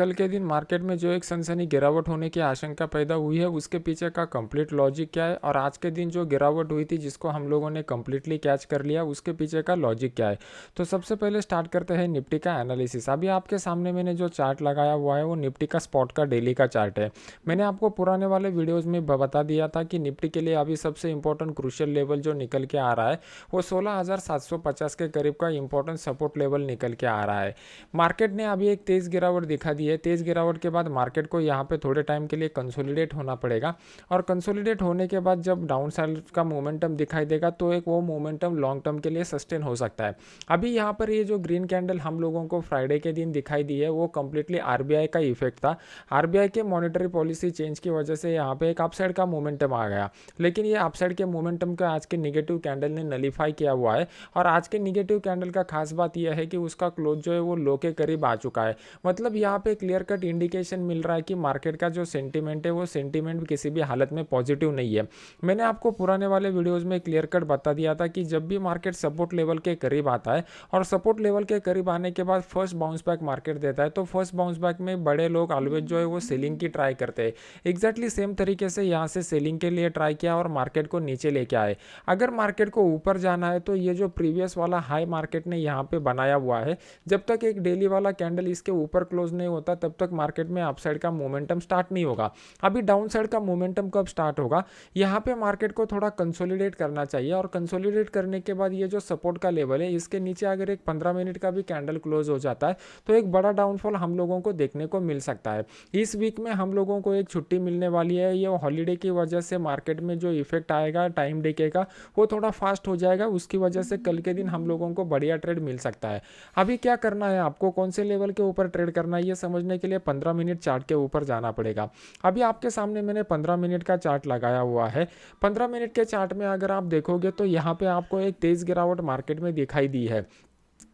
कल के दिन मार्केट में जो एक सनसनी गिरावट होने की आशंका पैदा हुई है उसके पीछे का कंप्लीट लॉजिक क्या है, और आज के दिन जो गिरावट हुई थी जिसको हम लोगों ने कंप्लीटली कैच कर लिया उसके पीछे का लॉजिक क्या है। तो सबसे पहले स्टार्ट करते हैं निफ्टी का एनालिसिस। अभी आपके सामने मैंने जो चार्ट लगाया हुआ है वो निफ्टी का स्पॉट का डेली का चार्ट है। मैंने आपको पुराने वाले वीडियोज़ में बता दिया था कि निफ्टी के लिए अभी सबसे इंपॉर्टेंट क्रूशियल लेवल जो निकल के आ रहा है वो 16,750 के करीब का इंपॉर्टेंट सपोर्ट लेवल निकल के आ रहा है। मार्केट ने अभी एक तेज़ गिरावट दिखा दी है। तेज़ गिरावट के बाद मार्केट को यहाँ पे थोड़े टाइम के लिए कंसोलिडेट होना पड़ेगा, और कंसोलिडेट होने के बाद जब डाउन साइड का मोमेंटम दिखाई देगा तो एक वो मोमेंटम लॉन्ग टर्म के लिए सस्टेन हो सकता है। अभी यहाँ पर ये जो ग्रीन कैंडल हम लोगों को फ्राइडे के दिन दिखाई दी है वो कंप्लीटली आरबीआई का इफेक्ट था। आरबीआई के मॉनेटरी पॉलिसी चेंज की वजह से यहाँ पे एक अपसाइड का मोमेंटम आ गया, लेकिन ये अपसाइड के मोमेंटम को आज के निगेटिव कैंडल ने नलीफाई किया हुआ है। और आज के निगेटिव कैंडल का खास बात यह है कि उसका क्लोज जो है वो लो के करीब आ चुका है। मतलब यहाँ पे क्लियर कट इंडिकेशन मिल रहा है कि मार्केट का जो सेंटीमेंट है वो सेंटीमेंट किसी भी हालत में पॉजिटिव नहीं है। मैंने आपको पुराने वाले वीडियोस में क्लियर कट बता दिया था कि जब भी मार्केट सपोर्ट लेवल के करीब आता है और सपोर्ट लेवल के करीब आने के बाद फर्स्ट बाउंस बैक मार्केट देता है, तो फर्स्ट बाउंस बैक में बड़े लोग ऑलवेज जो है वो सेलिंग की ट्राई करते हैं। एग्जैक्टली सेम तरीके से यहाँ से सेलिंग के लिए ट्राई किया और मार्केट को नीचे लेके आए। अगर मार्केट को ऊपर जाना है तो ये जो प्रीवियस वाला हाई मार्केट ने यहाँ पे बनाया हुआ है, जब तक एक डेली वाला कैंडल इसके ऊपर क्लोज नहीं होता तब तक मार्केट में अपसाइड का मोमेंटम स्टार्ट नहीं होगा। अभी डाउन साइड का मोमेंटम कब स्टार्ट होगा, यहाँ पे मार्केट को थोड़ा कंसोलिडेट करना चाहिए, और कंसोलिडेट करने के बाद ये जो सपोर्ट का लेवल है इसके नीचे अगर एक 15 मिनट का भी कैंडल क्लोज हो जाता है तो एक बड़ा डाउनफॉल हम लोगों को देखने को मिल सकता है। इस वीक में हम लोगों को एक छुट्टी मिलने वाली है। ये हॉलीडे की वजह से मार्केट में जो इफेक्ट आएगा टाइम डिके का वो थोड़ा फास्ट हो जाएगा, उसकी वजह से कल के दिन हम लोगों को बढ़िया ट्रेड मिल सकता है। अभी क्या करना है, आपको कौन से लेवल के ऊपर ट्रेड करना है ये समझने के लिए 15 मिनट चार्ट के ऊपर जाना पड़ेगा। अभी आपके सामने मैंने 15 मिनट का चार्ट लगाया हुआ है। 15 मिनट के चार्ट में अगर आप देखोगे तो यहाँ पे आपको एक तेज़ गिरावट मार्केट में दिखाई दी है।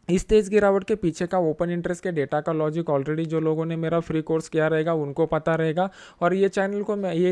इस तेज़ गिरावट के पीछे का ओपन इंटरेस्ट के डेटा का लॉजिक ऑलरेडी जो लोगों ने मेरा फ्री कोर्स किया रहेगा उनको पता रहेगा, और ये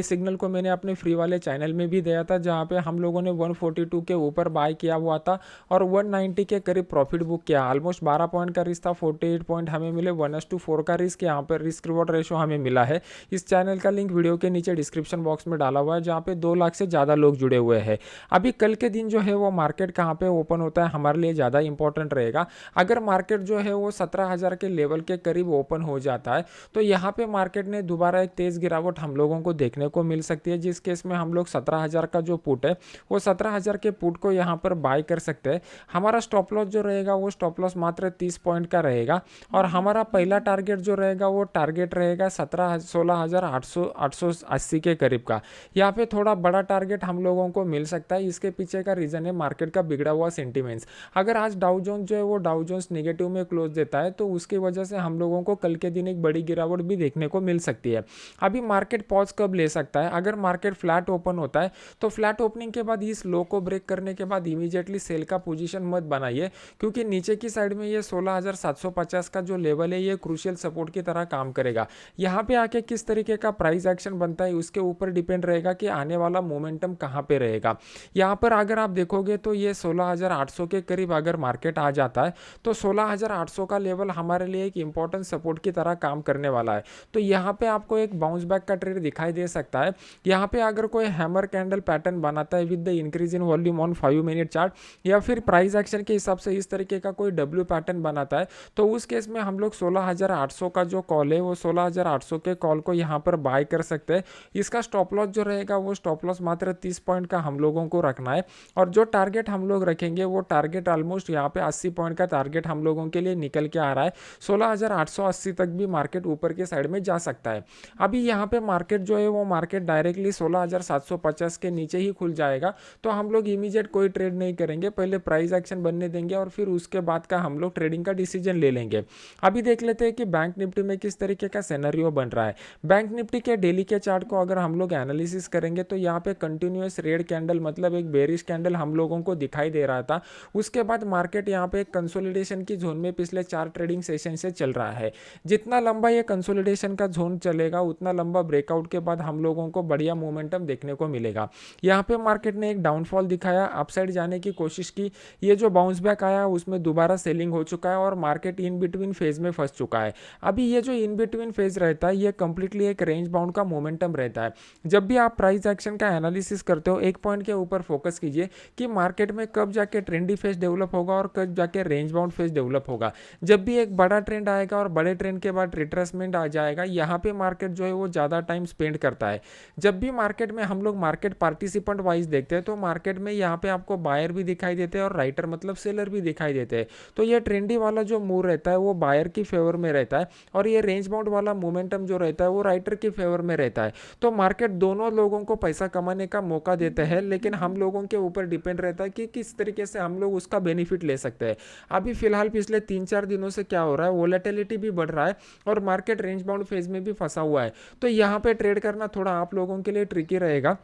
सिग्नल को मैंने अपने फ्री वाले चैनल में भी दिया था जहाँ पे हम लोगों ने 142 के ऊपर बाय किया हुआ था और 190 के करीब प्रॉफिट बुक किया। ऑलमोस्ट 12 पॉइंट का रिस्क था, 48 पॉइंट हमें मिले, 1:4 का रिस्क यहाँ पर रिस्क रिवॉर्ड रेशो हमें मिला है। इस चैनल का लिंक वीडियो के नीचे डिस्क्रिप्शन बॉक्स में डाला हुआ है जहाँ पे 2 लाख से ज़्यादा लोग जुड़े हुए हैं। अभी कल के दिन जो है वो मार्केट कहाँ पे ओपन होता है हमारे लिए ज़्यादा इंपॉर्टेंट रहेगा। अगर मार्केट जो है वो 17,000 के लेवल के करीब ओपन हो जाता है तो यहाँ पे मार्केट ने दोबारा एक तेज़ गिरावट हम लोगों को देखने को मिल सकती है, जिस केस में हम लोग 17,000 का जो पुट है वो 17,000 के पुट को यहाँ पर बाय कर सकते हैं। हमारा स्टॉप लॉस जो रहेगा वो स्टॉप लॉस मात्र 30 पॉइंट का रहेगा, और हमारा पहला टारगेट जो रहेगा वो टारगेट रहेगा 16,880 के करीब का। यहाँ पे थोड़ा बड़ा टारगेट हम लोगों को मिल सकता है। इसके पीछे का रीज़न है मार्केट का बिगड़ा हुआ सेंटीमेंट्स। अगर आज डाउ जोन्स जो है वो डाउ जोन्स नेगेटिव में क्लोज देता है तो उसकी वजह से हम लोगों को कल के दिन एक बड़ी गिरावट भी देखने को मिल सकती है। अभी मार्केट पॉज कब ले सकता है, अगर मार्केट फ्लैट ओपन होता है तो फ्लैट ओपनिंग के बाद इस लो को ब्रेक करने के बाद इमीडिएटली सेल का पोजीशन मत बनाइए, क्योंकि नीचे की साइड में ये 16,750 का जो लेवल है ये क्रूशियल सपोर्ट की तरह काम करेगा। यहाँ पे आके किस तरीके का प्राइस एक्शन बनता है उसके ऊपर डिपेंड रहेगा कि आने वाला मोमेंटम कहाँ पे रहेगा। यहाँ पर अगर आप देखोगे तो ये 16,800 के करीब अगर मार्केट आ जाता है तो 16,800 का लेवल हमारे लिए एक इंपॉर्टेंट सपोर्ट की तरह काम करने वाला है। तो यहाँ पे आपको एक बाउंस बैक का ट्रेड दिखाई दे सकता है। यहाँ पे अगर कोई हैमर कैंडल पैटर्न बनाता है with the increase in volume on 5 minute chart, या फिर प्राइस एक्शन के हिसाब से इस तरीके का कोई डब्ल्यू पैटर्न बनाता है, तो उस केस में हम लोग 16,800 का जो कॉल है वो 16,800 के कॉल को यहाँ पर बाय कर सकते हैं। इसका स्टॉप लॉस जो रहेगा वो स्टॉप लॉस मात्र 30 पॉइंट का हम लोगों को रखना है, और जो टारगेट हम लोग रखेंगे वो टारगेट ऑलमोस्ट यहाँ पे 80 पॉइंट का टारगेट हम लोगों के लिए निकल के आ रहा है। 16,880 तक भी मार्केट ऊपर के साइड में जा सकता है। अभी यहाँ पे मार्केट जो है वो मार्केट डायरेक्टली 16,750 के नीचे ही खुल जाएगा, तो हम लोग इमीडिएट कोई ट्रेड नहीं करेंगे, पहले प्राइस एक्शन बनने देंगे और फिर उसके बाद का हम लोग ट्रेडिंग का डिसीजन ले लेंगे। अभी देख लेते हैं कि बैंक निफ्टी में किस तरीके का सिनेरियो बन रहा है। बैंक निफ्टी के डेली के चार्ट को अगर हम लोग एनालिसिस करेंगे तो यहाँ पे कंटिन्यूअस रेड कैंडल मतलब एक बेरिश कैंडल हम लोगों को दिखाई दे रहा था। उसके बाद मार्केट यहाँ पे एक कंसोलिडेशन कंसोलिडेशन की जोन में पिछले 4 ट्रेडिंग सेशन से चल रहा है। जितना लंबा ये कंसोलिडेशन का जोन चलेगा उतना लंबा ब्रेकआउट के बाद हम लोगों को बढ़िया मोमेंटम देखने को मिलेगा। यहाँ पे मार्केट ने एक डाउनफॉल दिखाया, अपसाइड जाने की कोशिश की, ये जो बाउंस बैक आया उसमें दोबारा सेलिंग हो चुका है और मार्केट इन बिटवीन फेज में फंस चुका है। अभी ये जो इन बिटवीन फेज रहता है ये कंप्लीटली एक रेंज बाउंड का मोमेंटम रहता है। जब भी आप प्राइस एक्शन का एनालिसिस करते हो एक पॉइंट के ऊपर फोकस कीजिए कि मार्केट में कब जाके ट्रेंडी फेज डेवलप होगा और कब जाके रेंज बाउंड फेज डेवलप होगा। जब भी एक बड़ा ट्रेंड आएगा और बड़े ट्रेंड के बाद रिट्रेसमेंट आ जाएगा, यहाँ पे मार्केट जो है वो ज़्यादा टाइम स्पेंड करता है। जब भी मार्केट में हम लोग मार्केट पार्टिसिपेंट वाइज देखते हैं तो मार्केट में यहाँ पे आपको बायर भी दिखाई देते हैं और राइटर मतलब सेलर भी दिखाई देते हैं। तो ये ट्रेंडी वाला जो मूव रहता है वो बायर की फेवर में रहता है और ये रेंज बाउंड वाला मोमेंटम जो रहता है वो राइटर की फेवर में रहता है। तो मार्केट दोनों लोगों को पैसा कमाने का मौका देते हैं, लेकिन हम लोगों के ऊपर डिपेंड रहता है कि किस तरीके से हम लोग उसका बेनिफिट ले सकते हैं। अभी फिलहाल पिछले 3-4 दिनों से क्या हो रहा है, वोलेटिलिटी भी बढ़ रहा है और मार्केट रेंज बाउंड फेज में भी फंसा हुआ है। तो यहाँ पे ट्रेड करना थोड़ा आप लोगों के लिए ट्रिकी रहेगा।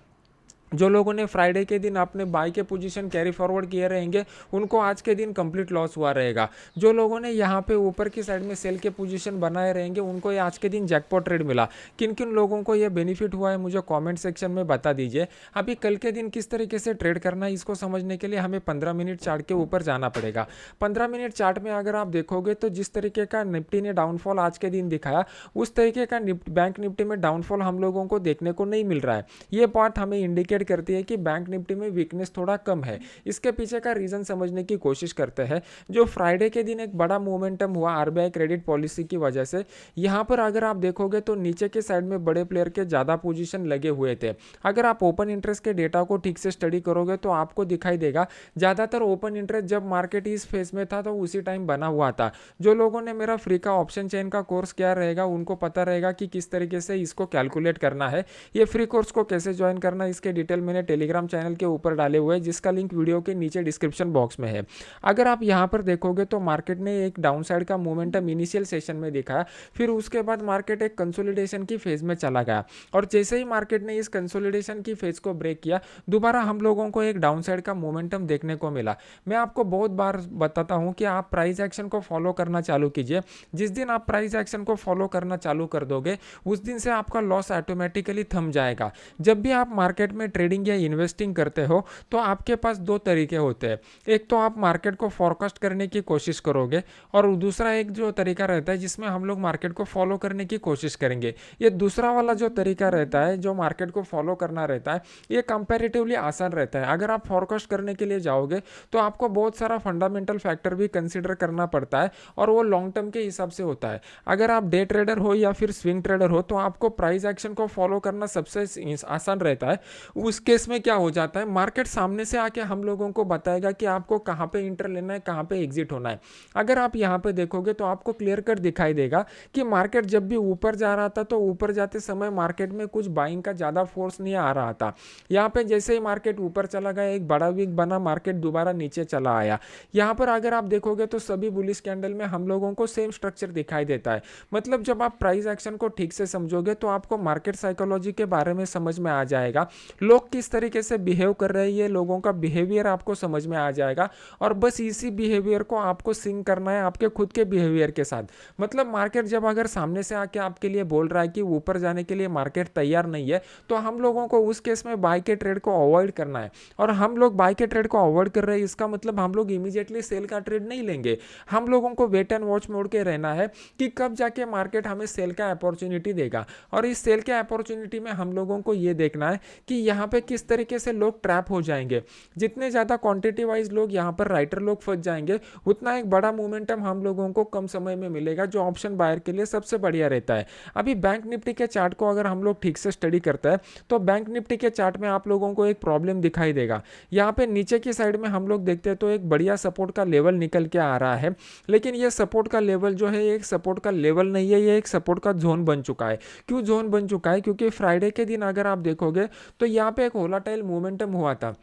जो लोगों ने फ्राइडे के दिन अपने बाई के पोजीशन कैरी फॉरवर्ड किए रहेंगे उनको आज के दिन कंप्लीट लॉस हुआ रहेगा। जो लोगों ने यहाँ पे ऊपर की साइड में सेल के पोजीशन बनाए रहेंगे उनको ये आज के दिन जैकपॉट ट्रेड मिला। किन किन लोगों को ये बेनिफिट हुआ है मुझे कमेंट सेक्शन में बता दीजिए। अभी कल के दिन किस तरीके से ट्रेड करना है इसको समझने के लिए हमें 15 मिनट चार्ट के ऊपर जाना पड़ेगा। 15 मिनट चार्ट में अगर आप देखोगे तो जिस तरीके का निफ्टी ने डाउनफॉल आज के दिन दिखाया उस तरीके का बैंक निफ्टी में डाउनफॉल हम लोगों को देखने को नहीं मिल रहा है। ये बात हमें इंडिकेट करती है कि बैंक निफ्टी में वीकनेस थोड़ा कम है। इसके पीछे का रीजन समझने की कोशिश करते हैं। जो फ्राइडे के दिन एक बड़ा मोमेंटम हुआ आरबीआई क्रेडिट पॉलिसी की वजह से, यहाँ पर अगर आप देखोगे तो नीचे के साइड में बड़े प्लेयर के ज़्यादा पोजीशन लगे हुए थे। अगर आप ओपन इंटरेस्ट के डेटा को ठीक से स्टडी करोगे तो आपको दिखाई देगा ज़्यादातर ओपन इंटरेस्ट जब मार्केट इस फेज में था तो उसी टाइम बना हुआ था। जो लोगों ने मेरा फ्री का ऑप्शन चेन का कोर्स किया रहेगा उनको पता रहेगा कि किस तरीके से इसको कैलकुलेट करना है। ये फ्री कोर्स को कैसे ज्वाइन करना है इसके डिटेल मैंने टेलीग्राम चैनल के ऊपर डाले हुए हैं जिसका लिंक वीडियो के नीचे डिस्क्रिप्शन बॉक्स में है। अगर आप यहाँ पर देखोगे तो मार्केट ने एक डाउन साइड का मोमेंटम इनिशियल सेशन में दिखाया, फिर उसके बाद मार्केट एक कंसोलिडेशन की फेज में चला गया और जैसे ही मार्केट ने इस कंसोलिडेशन की फेज को ब्रेक किया दोबारा हम लोगों को एक डाउन साइड का मोमेंटम देखने को मिला। मैं आपको बहुत बार बताता हूँ कि आप प्राइस एक्शन को फॉलो करना चालू कीजिए। जिस दिन आप प्राइस एक्शन को फॉलो करना चालू कर दोगे उस दिन से आपका लॉस ऑटोमेटिकली थम जाएगा। जब भी आप मार्केट में ट्रेडिंग या इन्वेस्टिंग करते हो तो आपके पास दो तरीके होते हैं। एक तो आप मार्केट को फोरकास्ट करने की कोशिश करोगे और दूसरा एक जो तरीका रहता है जिसमें हम लोग मार्केट को फॉलो करने की कोशिश करेंगे। ये दूसरा वाला जो तरीका रहता है जो मार्केट को फॉलो करना रहता है ये कंपैरेटिवली आसान रहता है। अगर आप फोरकास्ट करने के लिए जाओगे तो आपको बहुत सारा फंडामेंटल फैक्टर भी कंसिडर करना पड़ता है और वो लॉन्ग टर्म के हिसाब से होता है। अगर आप डे ट्रेडर हो या फिर स्विंग ट्रेडर हो तो आपको प्राइस एक्शन को फॉलो करना सबसे आसान रहता है। उस केस में क्या हो जाता है, मार्केट सामने से आके हम लोगों को बताएगा कि आपको कहाँ पे इंटर लेना है, कहाँ पे एग्जिट होना है। अगर आप यहाँ पे देखोगे तो आपको क्लियर कट दिखाई देगा कि मार्केट जब भी ऊपर जा रहा था तो ऊपर जाते समय मार्केट में कुछ बाइंग का ज़्यादा फोर्स नहीं आ रहा था। यहाँ पे जैसे ही मार्केट ऊपर चला गया एक बड़ा वीक बना, मार्केट दोबारा नीचे चला आया। यहाँ पर अगर आप देखोगे तो सभी बुलिश कैंडल में हम लोगों को सेम स्ट्रक्चर दिखाई देता है। मतलब जब आप प्राइस एक्शन को ठीक से समझोगे तो आपको मार्केट साइकोलॉजी के बारे में समझ में आ जाएगा, लोग किस तरीके से बिहेव कर रहे हैं, ये लोगों का बिहेवियर आपको समझ में आ जाएगा और बस इसी बिहेवियर को आपको सिंक करना है आपके खुद के बिहेवियर के साथ। मतलब मार्केट जब अगर सामने से आके आपके लिए बोल रहा है कि ऊपर जाने के लिए मार्केट तैयार नहीं है तो हम लोगों को उस केस में बाय के ट्रेड को अवॉइड करना है। और हम लोग बाय के ट्रेड को अवॉइड कर रहे हैं इसका मतलब हम लोग इमीडिएटली सेल का ट्रेड नहीं लेंगे। हम लोगों को वेट एंड वॉच मोड के रहना है कि कब जाके मार्केट हमें सेल का अपॉर्चुनिटी देगा और इस सेल के अपॉर्चुनिटी में हम लोगों को ये देखना है कि यहाँ पे किस तरीके से लोग ट्रैप हो जाएंगे। जितने ज़्यादा क्वांटिटी वाइज लोग यहाँ पर राइटर लोग फंस जाएंगे उतना एक बड़ा मोमेंटम हम लोगों को कम समय में मिलेगा जो ऑप्शन बायर के लिए सबसे बढ़िया रहता है। अभी बैंक निफ्टी के चार्ट को अगर हम लोग ठीक से स्टडी करते हैं तो बैंक निफ्टी के चार्ट में आप लोगों को एक प्रॉब्लम दिखाई देगा। यहाँ पे नीचे की साइड में हम लोग देखते हैं तो एक बढ़िया सपोर्ट का लेवल निकल के आ रहा है, लेकिन ये सपोर्ट का लेवल जो है एक सपोर्ट का लेवल नहीं है, ये एक सपोर्ट का जोन बन चुका है। क्यों जोन बन चुका है? क्योंकि फ्राइडे के दिन अगर आप देखोगे तो यहाँ पे एक वोलेटाइल मोमेंटम हुआ था।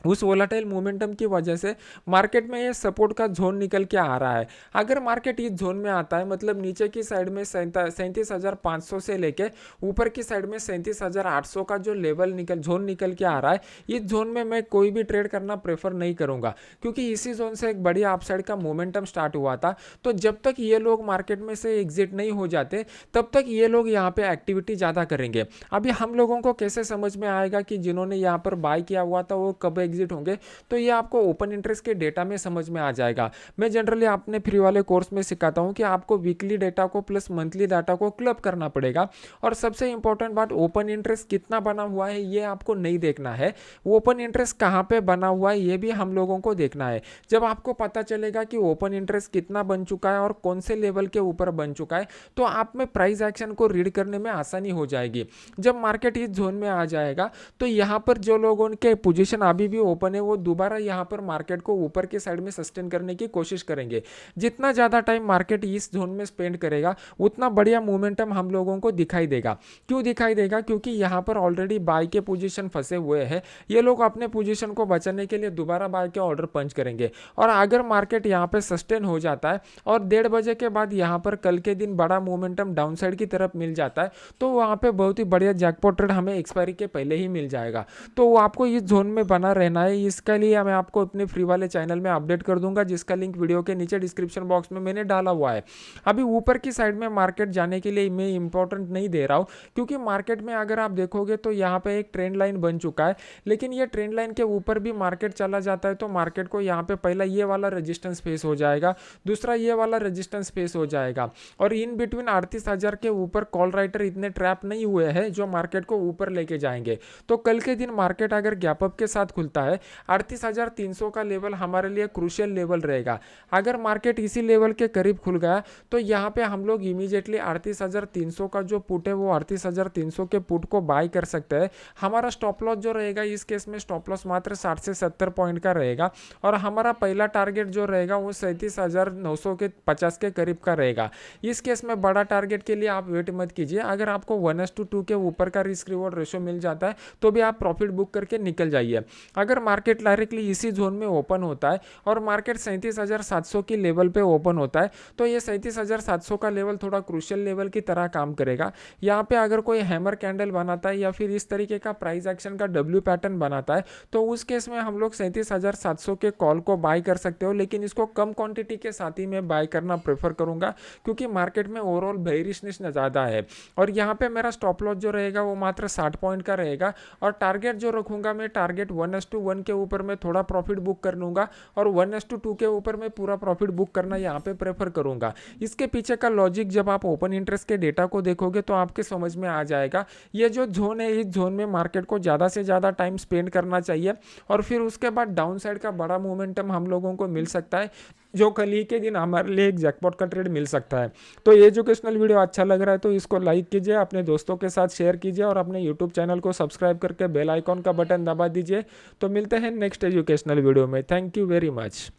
उस वोलाटाइल मोमेंटम की वजह से मार्केट में ये सपोर्ट का जोन निकल के आ रहा है। अगर मार्केट इस जोन में आता है, मतलब नीचे की साइड में 37,500 से लेके ऊपर की साइड में 37,800 का जो लेवल जोन निकल के आ रहा है, इस जोन में मैं कोई भी ट्रेड करना प्रेफर नहीं करूंगा, क्योंकि इसी जोन से एक बढ़िया अपसाइड का मोमेंटम स्टार्ट हुआ था। तो जब तक ये लोग मार्केट में से एग्जिट नहीं हो जाते, तब तक ये लोग यहाँ पे एक्टिविटी ज़्यादा करेंगे। अभी हम लोगों को कैसे समझ में आएगा कि जिन्होंने यहाँ पर बाय किया हुआ था वो कब एग्जिट होंगे? तो ये आपको ओपन इंटरेस्ट के डेटा में समझ में आ जाएगा। मैं जनरली अपने फ्री वाले कोर्स में सिखाता हूँ कि आपको वीकली डेटा को प्लस मंथली डाटा को क्लब करना पड़ेगा। और सबसे इंपॉर्टेंट बात, ओपन इंटरेस्ट कितना बना हुआ है ये आपको नहीं देखना है, ओपन इंटरेस्ट कहाँ पे बना हुआ है ये भी हम लोगों को देखना है। जब आपको पता चलेगा कि ओपन इंटरेस्ट कितना बन चुका है और कौन से लेवल के ऊपर बन चुका है, तो आप में प्राइस एक्शन को रीड करने में आसानी हो जाएगी। जब मार्केट इस जोन में आ जाएगा, तो यहाँ पर जो लोगों के पोजीशन अभी भी ओपन है वो दोबारा यहाँ पर मार्केट को ऊपर के साइड में सस्टेन करने की कोशिश करेंगे। जितना ज़्यादा टाइम मार्केट इस जोन में स्पेंड करेगा, उतना बढ़िया मोमेंटम हम लोगों को दिखाई देगा। क्यों दिखाई देगा? क्योंकि यहाँ पर ऑलरेडी बाय के पोजीशन फंसे हुए हैं। ये लोग अपने पोजीशन को बचाने के लिए दोबारा बाय के ऑर्डर पंच करेंगे। और अगर मार्केट यहाँ पे सस्टेन हो जाता है और 1:30 बजे के बाद यहाँ पर कल के दिन बड़ा मोमेंटम डाउनसाइड की तरफ मिल जाता है, तो वहाँ पे बहुत ही बढ़िया जैकपॉट ट्रेड हमें एक्सपायरी के पहले ही मिल जाएगा। तो वो आपको इस जोन में बना रहना है। इसके लिए मैं आपको अपने फ्री वाले चैनल में अपडेट कर दूंगा, जिसका लिंक वीडियो के नीचे डिस्क्रिप्शन बॉक्स में मैंने डाला हुआ है। अभी ऊपर की साइड में मार्केट जाने के लिए मैं इंपॉर्टेंट नहीं दे रहा हूँ, क्योंकि मार्केट में अगर आप देखोगे तो यहाँ पे एक ट्रेंड लाइन बन चुका है, लेकिन ये ट्रेंड लाइन के ऊपर भी मार्केट चला जाता है तो मार्केट को यहाँ पे पहला ये वाला रेजिस्टेंस फेस हो जाएगा, दूसरा ये वाला रेजिस्टेंस फेस हो जाएगा, और इन बिटवीन 38,000 के ऊपर कॉल राइटर इतने ट्रैप नहीं हुए हैं जो मार्केट को ऊपर लेके जाएंगे। तो कल के दिन मार्केट अगर गैप अप के साथ खुलता है, 38,300 का लेवल हमारे लिए क्रूशियल लेवल रहेगा। अगर मार्केट इसी लेवल के करीब खुल गया तो यहाँ पे हम लोग इमीडिएटली 38,300 का जो पुट है वो 38,300 के पुट को बाय कर सकते हैं। हमारा स्टॉप लॉस जो रहेगा इस केस में स्टॉप लॉस मात्र 60 से 70 पॉइंट का रहेगा, और हमारा पहला टारगेट जो रहेगा वो 37,950 के करीब का रहेगा। इस केस में बड़ा टारगेट के लिए आप वेट मत कीजिए। अगर आपको 1:2 के ऊपर का रिस्क रिवॉर्ड रेशो मिल जाता है तो भी आप प्रॉफिट बुक करके निकल जाइए। अगर मार्केट डायरेक्टली इसी जोन में ओपन होता है और मार्केट 37,700 की लेवल पे ओपन होता है, तो ये 37,700 का लेवल थोड़ा क्रूशियल लेवल की तरह काम करेगा। यहाँ पे अगर कोई हैमर कैंडल बनाता है या फिर इस तरीके का प्राइस एक्शन का डब्ल्यू पैटर्न बनाता है, तो उस केस में हम लोग 37,700 के कॉल को बाय कर सकते हो, लेकिन इसको कम क्वांटिटी के साथ ही मैं बाय करना प्रेफर करूंगा, क्योंकि मार्केट में ओवरऑल बेयरिशनेस ज़्यादा है। और यहाँ पे मेरा स्टॉप लॉस जो रहेगा वो मात्र 60 पॉइंट का रहेगा, और टारगेट जो रखूंगा मैं, टारगेट 1:1 के ऊपर मैं थोड़ा प्रॉफिट बुक कर लूंगा, और 1:2 के ऊपर मैं पूरा प्रॉफिट बुक करना यहाँ पे प्रेफर करूंगा। इसके पीछे का लॉजिक जब आप ओपन इंटरेस्ट के डेटा को देखोगे तो आपके समझ में आ जाएगा। ये जो जोन है, इस जोन में मार्केट को ज़्यादा से ज़्यादा टाइम स्पेंड करना चाहिए, और फिर उसके बाद डाउन साइड का बड़ा मोमेंटम हम लोगों को मिल सकता है, जो कल ही के दिन हमारे लिए एक जैकपॉट का ट्रेड मिल सकता है। तो ये एजुकेशनल वीडियो अच्छा लग रहा है तो इसको लाइक कीजिए, अपने दोस्तों के साथ शेयर कीजिए, और अपने यूट्यूब चैनल को सब्सक्राइब करके बेल आइकॉन का बटन दबा दीजिए। तो मिलते हैं नेक्स्ट एजुकेशनल वीडियो में। Thank you very much.